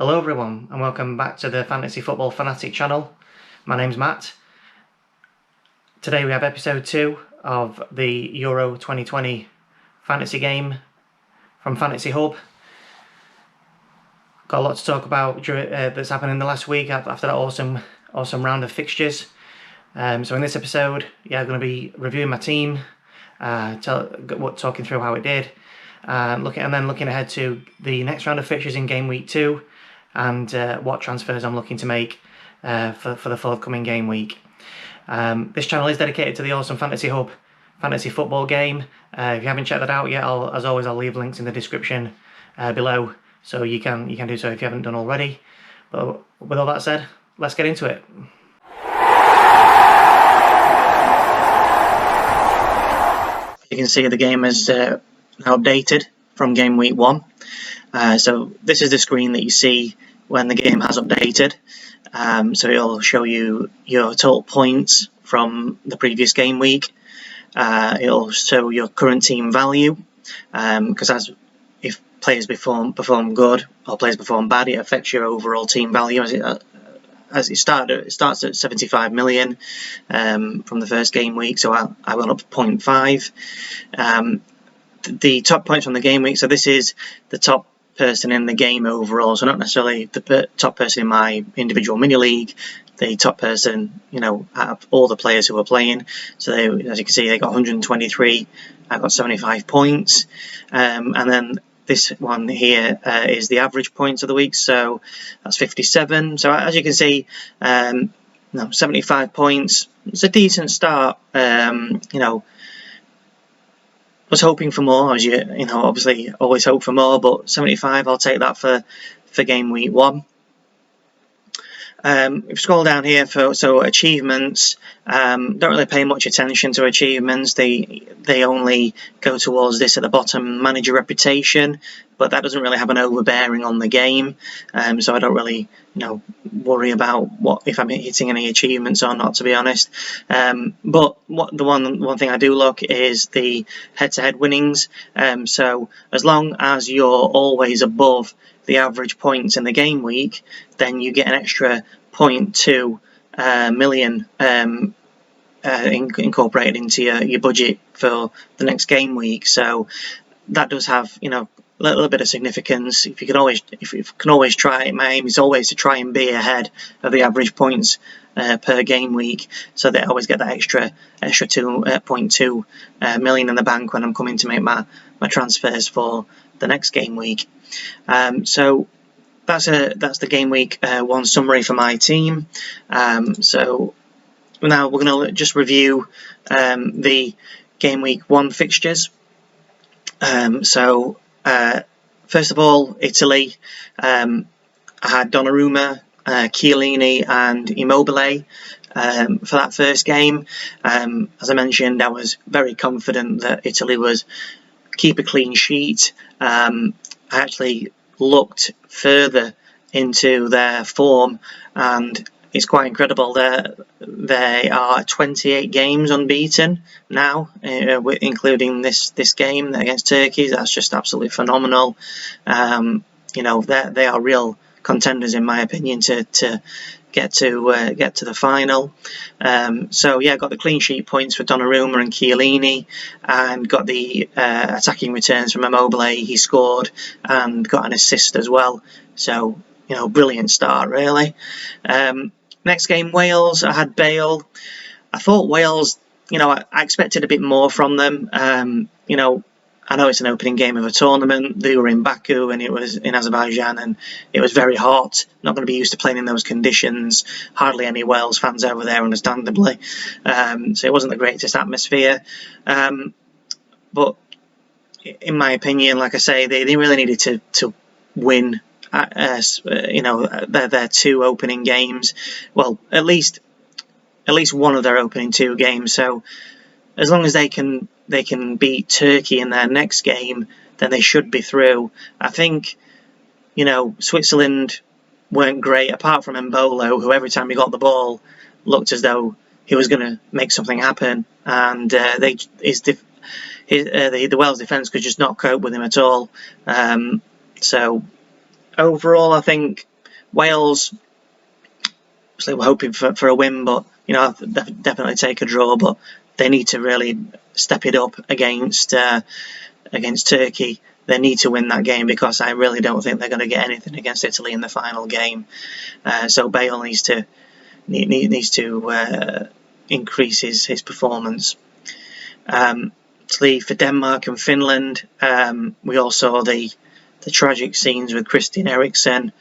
Hello everyone and welcome back to the Fantasy Football Fanatic channel. My name's Matt. Today we have episode 2 of the Euro 2020 fantasy game from Fantasy Hub. Got a lot to talk about that's happened in the last week after that awesome round of fixtures. So in this episode, I'm going to be reviewing my team, talking through how it did, looking ahead to the next round of fixtures in game week 2. And what transfers I'm looking to make for the forthcoming game week. This channel is dedicated to the awesome Fantasy Hub fantasy football game. If you haven't checked that out yet, as always, I'll leave links in the description below, so you can do so if you haven't done already. But with all that said, let's get into it. You can see the game is now updated from game week 1. So this is the screen that you see when the game has updated. So it'll show you your total points from the previous game week. It'll show your current team value, because if players perform good or players perform bad, it affects your overall team value. It starts at 75 million from the first game week, so I went up 0.5. The top points from the game week, so this is the top person in the game overall, so not necessarily the top person in my individual mini league, the top person, out of all the players who are playing. So as you can see, they got 123. I got 75 points, and then this one here is the average points of the week, so that's 57. So as you can see, 75 points. It's a decent start. Was hoping for more, as you obviously always hope for more, but 75, I'll take that for game week 1. If you scroll down here so achievements, don't really pay much attention to achievements. They only go towards this at the bottom, manage your reputation, but that doesn't really have an overbearing on the game. So I don't really worry about if I'm hitting any achievements or not, to be honest. But the one thing I do look is the head-to-head winnings. So as long as you're always above the average points in the game week, then you get an extra 0.2 million incorporated into your budget for the next game week. So that does have a little bit of significance. If you can always try, my aim is always to try and be ahead of the average points per game week, so that I always get that extra 2.2 million in the bank when I'm coming to make my transfers for the next game week. So that's the game week 1 summary for my team. So now we're going to just review the game week 1 fixtures. So first of all, Italy. I had Donnarumma, Chiellini and Immobile for that first game. As I mentioned, I was very confident that Italy was keep a clean sheet. I actually looked further into their form, and it's quite incredible. They are 28 games unbeaten now, including this game against Turkey. That's just absolutely phenomenal. They are real contenders, in my opinion, to get to the final. So yeah, got the clean sheet points for Donnarumma and Chiellini, and got the attacking returns from Immobile. He scored and got an assist as well. So brilliant start, really. Next game, Wales. I had Bale. I thought Wales, I expected a bit more from them. I know it's an opening game of a tournament. They were in Baku and it was in Azerbaijan, and it was very hot. Not going to be used to playing in those conditions. Hardly any Wales fans over there, understandably. So it wasn't the greatest atmosphere. But in my opinion, like I say, they really needed to win. Their 2 opening games. Well, at least one of their opening 2 games. So as long as they can beat Turkey in their next game, then they should be through. I think Switzerland weren't great, apart from Mbolo, who every time he got the ball looked as though he was going to make something happen, and the Wales defence could just not cope with him at all. So overall, I think Wales, obviously we're hoping for a win, but I'll definitely take a draw. But they need to really step it up against Turkey. They need to win that game, because I really don't think they're going to get anything against Italy in the final game. So Bale needs to increase his performance. For Denmark and Finland, we all saw the tragic scenes with Christian Eriksen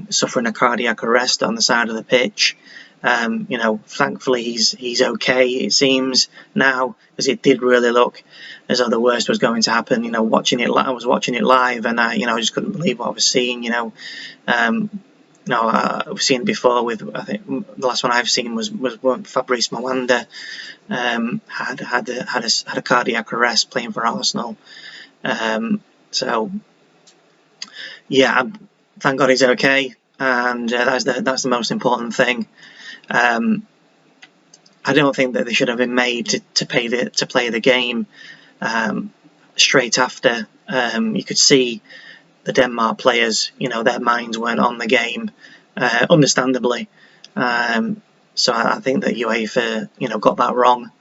suffering a cardiac arrest on the side of the pitch. Thankfully he's okay, it seems now, because it did really look as though the worst was going to happen. I was watching it live, and I just couldn't believe what I was seeing. I've seen it before with, I think the last one I've seen was when Fabrice Mwanda had a cardiac arrest playing for Arsenal. So yeah, thank God he's okay, and that's the most important thing. I don't think that they should have been made to play the game straight after. You could see the Denmark players, their minds weren't on the game, understandably. So I think that UEFA, got that wrong.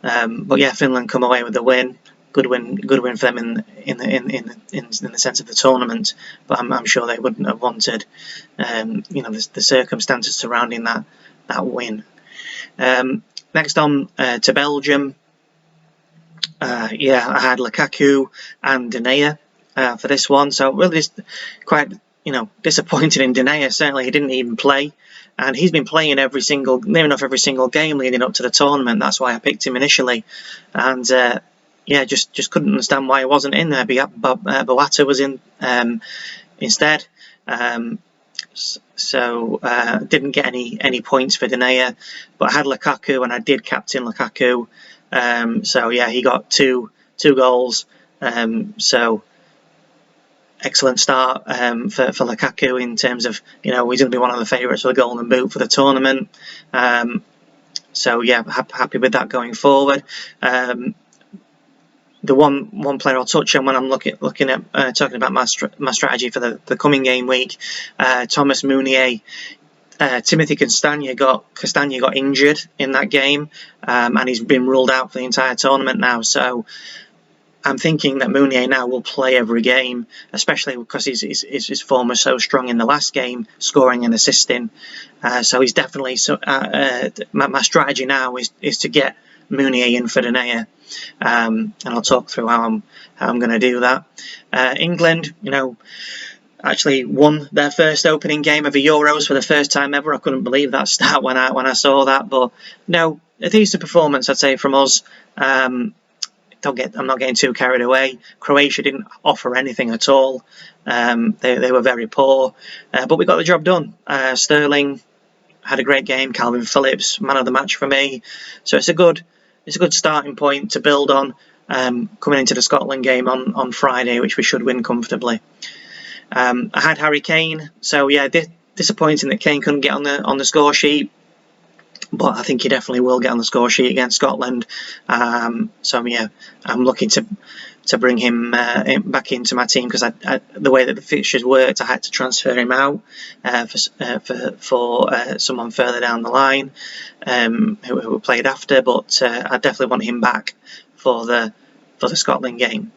But yeah, Finland come away with the win. Good win for them in the sense of the tournament. But I'm sure they wouldn't have wanted, the circumstances surrounding that win. Next on to Belgium. I had Lukaku and De Gea for this one. So really just quite disappointed in De Gea. Certainly he didn't even play, and he's been playing near enough every single game leading up to the tournament. That's why I picked him initially, and just couldn't understand why he wasn't in there. Boata was in instead. So didn't get any points for De Gea, but I had Lukaku, and I did captain Lukaku. So yeah, he got two goals. So excellent start for Lukaku in terms of he's going to be one of the favourites for the Golden Boot for the tournament. So yeah, happy with that going forward. The one player I'll touch on when I'm looking at talking about my strategy for the coming game week, Thomas Meunier. Timothy Castagna got injured in that game, and he's been ruled out for the entire tournament now. So I'm thinking that Meunier now will play every game, especially because his form was so strong in the last game, scoring and assisting. So he's definitely my strategy now is to get Meunier in for De Gea, and I'll talk through how I'm going to do that. England, actually won their first opening game of the Euros for the first time ever. I couldn't believe that stat when I saw that, but a decent performance, I'd say, from us. I'm not getting too carried away. Croatia didn't offer anything at all. They were very poor, but we got the job done. Sterling had a great game. Calvin Phillips, man of the match for me. So it's a good starting point to build on coming into the Scotland game on Friday, which we should win comfortably. I had Harry Kane, so yeah, disappointing that Kane couldn't get on the score sheet, but I think he definitely will get on the score sheet against Scotland. So yeah, I'm looking to bring him back into my team, because the way that the fixtures worked, I had to transfer him out for someone further down the line who played after. But I definitely want him back for the Scotland game.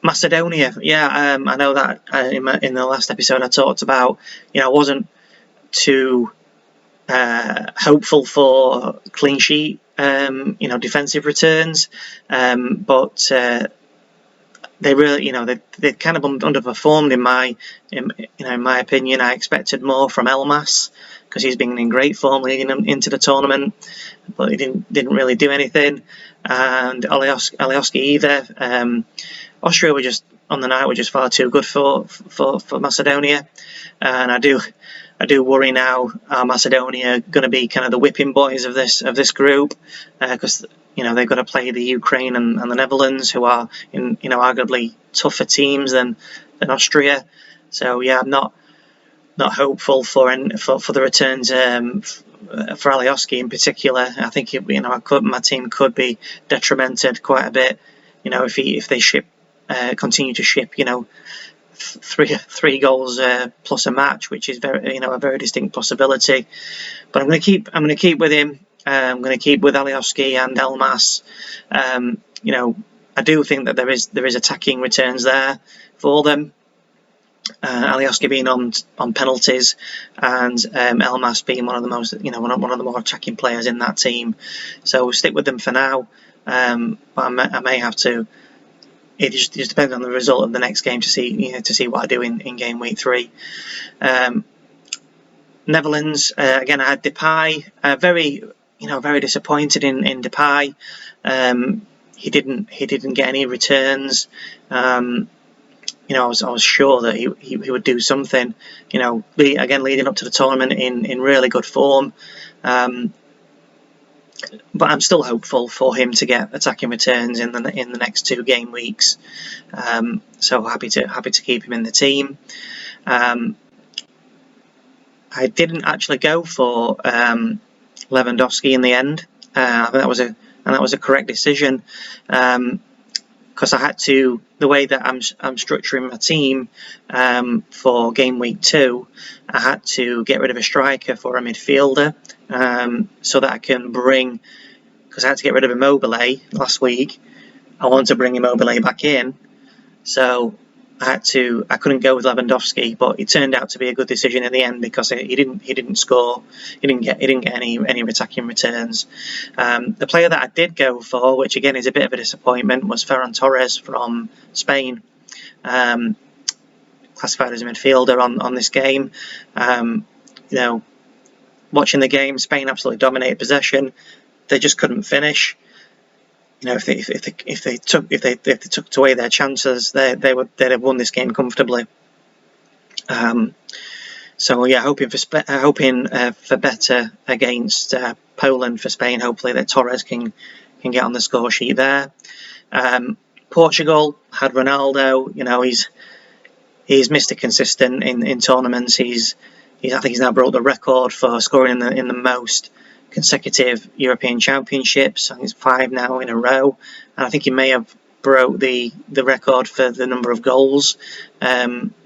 Macedonia, I know that in the last episode I talked about, I wasn't too hopeful for clean sheet, defensive returns, but they really, they kind of underperformed in my opinion. I expected more from Elmas, because he's been in great form leading into the tournament, but he didn't really do anything, and Alioski either. Austria were just far too good for Macedonia, and I do worry now. Are Macedonia going to be kind of the whipping boys of this group, because they've got to play the Ukraine and the Netherlands, who are arguably tougher teams than Austria. So yeah, I'm not hopeful for the returns for Alioski in particular. I think my team could be detrimented quite a bit. If they continue to ship three goals plus a match, which is a very distinct possibility. But I'm going to keep with him. I'm going to keep with Alioski and Elmas. I do think that there is attacking returns there for them. Alioski being on penalties, and Elmas being one of the most one of the more attacking players in that team. So we'll stick with them for now. But I may have to. It just depends on the result of the next game to see what I do in game week 3. Netherlands again. I had Depay. Very disappointed in Depay. He didn't get any returns. I was sure that he would do something. Again, leading up to the tournament in really good form. But I'm still hopeful for him to get attacking returns in the next 2 game weeks. So happy to keep him in the team. I didn't actually go for Lewandowski in the end. I think that was a correct decision, because I had to, the way that I'm structuring my team for game week 2, I had to get rid of a striker for a midfielder, so that I can bring, because I had to get rid of Immobile last week. I want to bring Immobile back in, so I couldn't go with Lewandowski, but it turned out to be a good decision in the end because he didn't score, he didn't get any attacking returns. The player that I did go for, which again is a bit of a disappointment, was Ferran Torres from Spain, classified as a midfielder on this game. Watching the game, Spain absolutely dominated possession. They just couldn't finish. If they took away their chances, they'd have won this game comfortably. So yeah, hoping for better against Poland for Spain. Hopefully that Torres can get on the score sheet there. Portugal had Ronaldo. He's Mr. Consistent in tournaments. I think he's now broke the record for scoring in the most consecutive European Championships. I think it's 5 now in a row, and I think he may have broke the record for the number of goals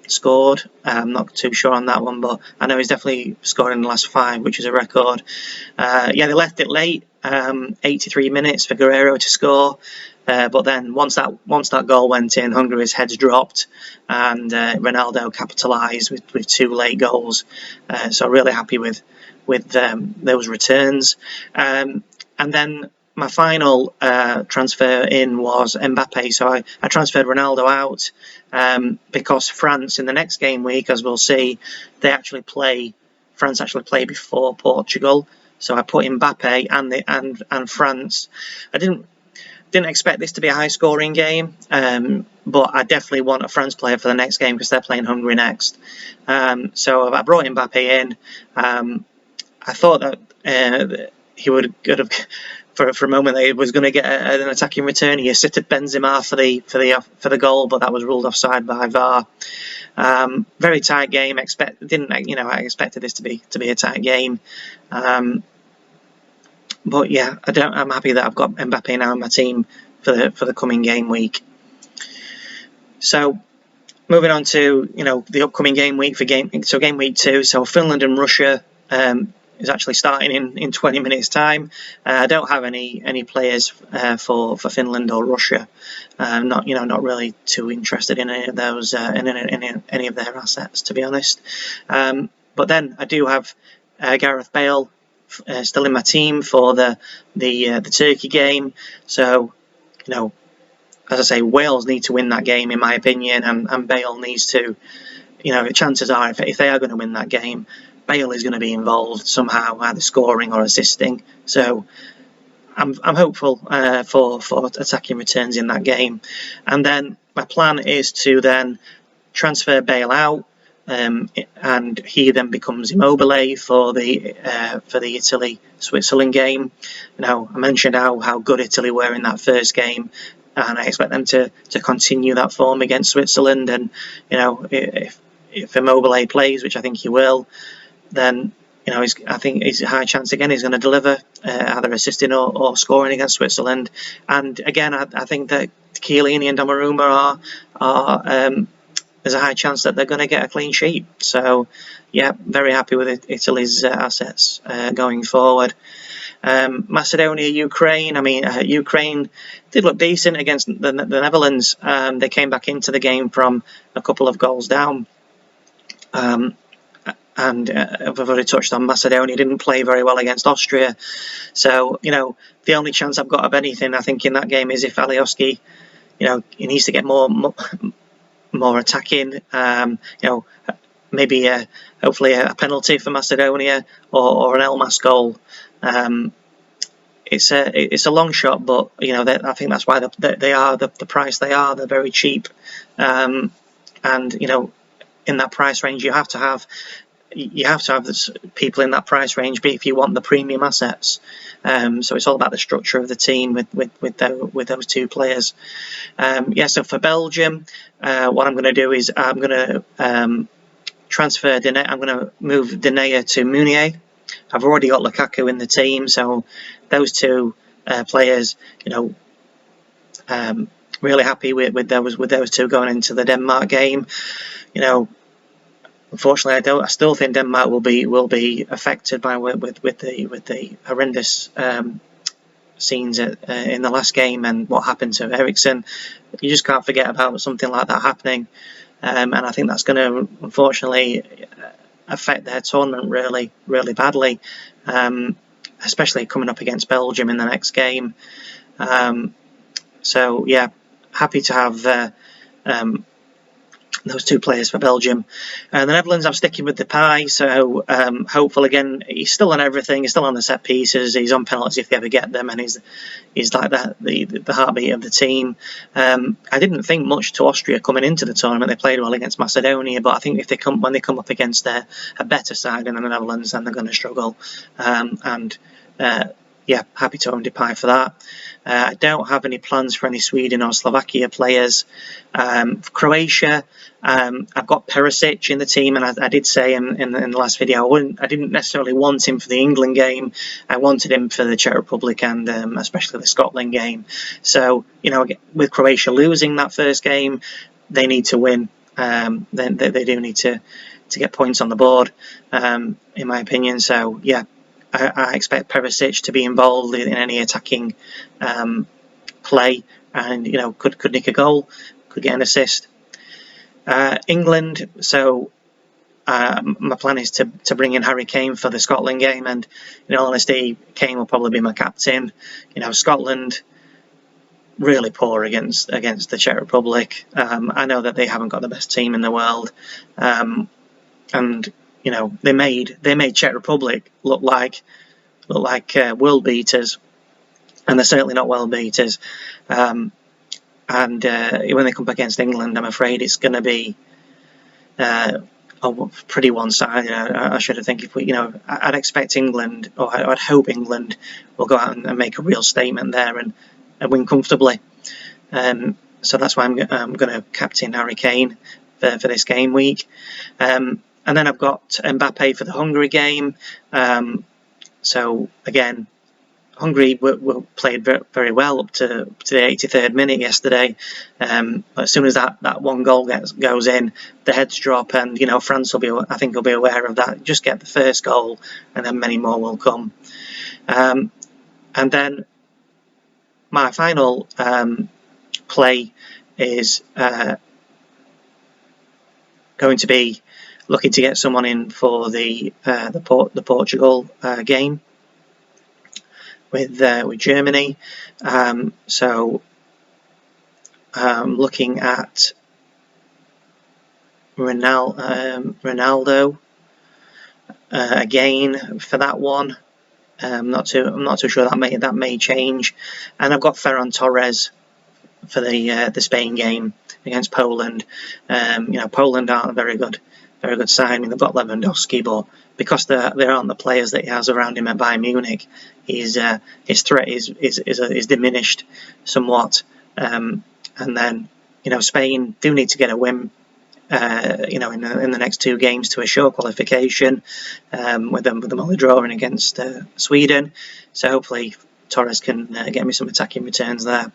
scored. I'm not too sure on that one, but I know he's definitely scored in the last 5, which is a record. They left it late, 83 minutes for Guerrero to score. But then once that goal went in, Hungary's heads dropped, and Ronaldo capitalised with 2 late goals. So really happy with those returns. And then my final transfer in was Mbappe. So I transferred Ronaldo out because France in the next game week, as we'll see, France actually play before Portugal. So I put Mbappe and France. I didn't expect this to be a high-scoring game, but I definitely want a France player for the next game because they're playing Hungary next. So I brought Mbappe in. I thought that he would have, for a moment, that he was going to get an attacking return. He assisted Benzema for the goal, but that was ruled offside by VAR. Very tight game. I expected this to be a tight game. But yeah, I'm happy that I've got Mbappe now in my team for the coming game week. So moving on to the upcoming game week game week 2. So Finland and Russia is actually starting in 20 minutes time. I don't have any players for Finland or Russia. Not really too interested in any of those in any of their assets, to be honest. But then I do have Gareth Bale still in my team for the Turkey game. So as I say, Wales need to win that game in my opinion, and Bale needs to. The chances are if they are going to win that game, Bale is going to be involved somehow, either scoring or assisting. So I'm hopeful for attacking returns in that game. And then my plan is to then transfer Bale out, and he then becomes Immobile for the Italy-Switzerland game. I mentioned how good Italy were in that first game, and I expect them to continue that form against Switzerland. And if Immobile plays, which I think he will, then I think it's a high chance again he's going to deliver, either assisting or scoring against Switzerland. And again, I think that Chiellini and Donnarumma are there's a high chance that they're going to get a clean sheet. So, yeah, very happy with Italy's assets going forward. Macedonia, Ukraine. I mean, Ukraine did look decent against the Netherlands. They came back into the game from a couple of goals down. And I've already touched on Macedonia didn't play very well against Austria. So, the only chance I've got of anything, I think, in that game is if Alioski, he needs to get more attacking. Maybe hopefully a penalty for Macedonia or an Elmas goal. It's a long shot, but I think that's why they are the price they are. They're very cheap, and in that price range you have to have people in that price range if you want the premium assets. So it's all about the structure of the team with those two players. So for Belgium, what I'm going to do is I'm going to transfer Dene. I'm going to move Dene to Meunier. I've already got Lukaku in the team, so those two players, really happy with those two going into the Denmark game. Unfortunately, I still think Denmark will be affected by with the horrendous scenes in the last game and what happened to Eriksen. You just can't forget about something like that happening, and I think that's going to unfortunately affect their tournament really, really badly, especially coming up against Belgium in the next game. So yeah, happy to have those two players for Belgium. And the Netherlands, I'm sticking with Depay, so hopeful again. He's still on everything. He's still on the set pieces. He's on penalties if they ever get them, and he's like that, the heartbeat of the team. I didn't think much to Austria coming into the tournament. They played well against Macedonia, but I think when they come up against a better side in the Netherlands, then they're going to struggle. Happy to own Depay for that. I don't have any plans for any Sweden or Slovakia players. For Croatia, I've got Perisic in the team, and I did say in the last video I didn't necessarily want him for the England game. I wanted him for the Czech Republic and especially the Scotland game. So with Croatia losing that first game, they need to win. Then they do need to get points on the board, in my opinion. So yeah. I expect Perisic to be involved in any attacking play, and could nick a goal, could get an assist. England, so my plan is to bring in Harry Kane for the Scotland game, and in all honesty, Kane will probably be my captain. Scotland really poor against the Czech Republic. I know that they haven't got the best team in the world, and they made Czech Republic look like world beaters, and they're certainly not world beaters. And when they come up against England, I'm afraid it's going to be pretty one-sided. I should have think I'd expect England, or I'd hope England will go out and make a real statement there and win comfortably. So that's why I'm going to captain Harry Kane for this game week. And then I've got Mbappe for the Hungary game. So again, Hungary played very well up to the 83rd minute yesterday. But as soon as that one goal goes in, the heads drop, and France will be aware of that. Just get the first goal, and then many more will come. And then my final play is going to be looking to get someone in for the Portugal game with Germany. So looking at Ronaldo again for that one. I'm not too sure that may change. And I've got Ferran Torres for the Spain game against Poland. Poland aren't a very good side. I mean, they've got Lewandowski, but because there aren't the players that he has around him at Bayern Munich, his threat is diminished somewhat. And then Spain do need to get a win. In the next two games to assure qualification, with them only drawing against Sweden. So hopefully Torres can get me some attacking returns there.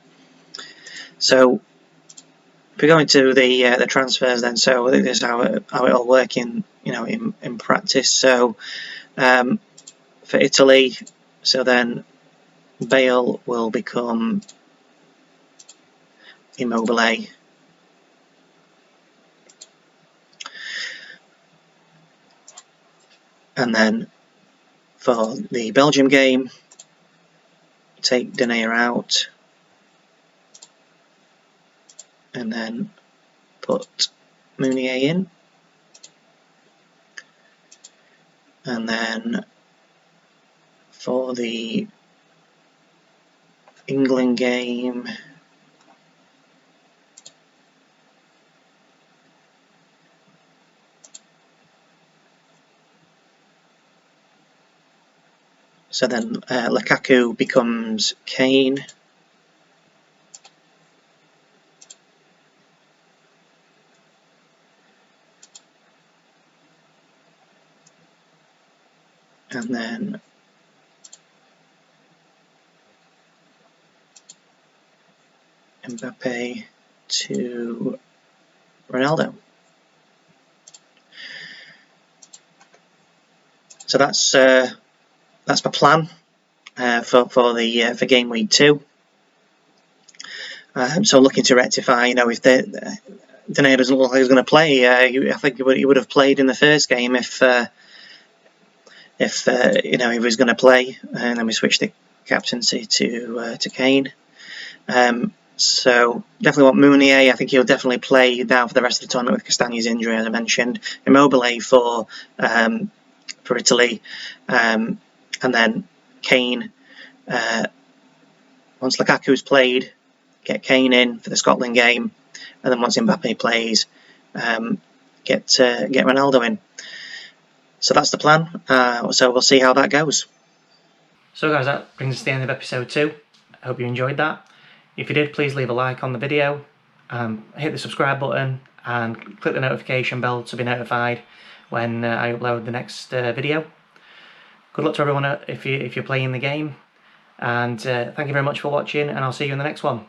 So we go into the transfers then, so I think this is how it all work in in practice. So for Italy, so then Bale will become Immobile. And then for the Belgium game, take Denayer out and then put Meunier in. And then for the England game, so then Lukaku becomes Kane. And then Mbappe to Ronaldo. So that's my plan for game week 2. So looking to rectify, if Denayer doesn't look like he's going to play, I think he would have played in the first game if he was going to play, and then we switched the captaincy to Kane. So definitely want Meunier. I think he'll definitely play now for the rest of the tournament with Castagne's injury, as I mentioned. Immobile for Italy, and then Kane. Once Lukaku's played, get Kane in for the Scotland game, and then once Mbappe plays, get Ronaldo in. So that's the plan. So we'll see how that goes. So guys, that brings us to the end of episode 2. I hope you enjoyed that. If you did, please leave a like on the video, hit the subscribe button and click the notification bell to be notified when I upload the next video. Good luck to everyone if you're playing the game, and thank you very much for watching, and I'll see you in the next one.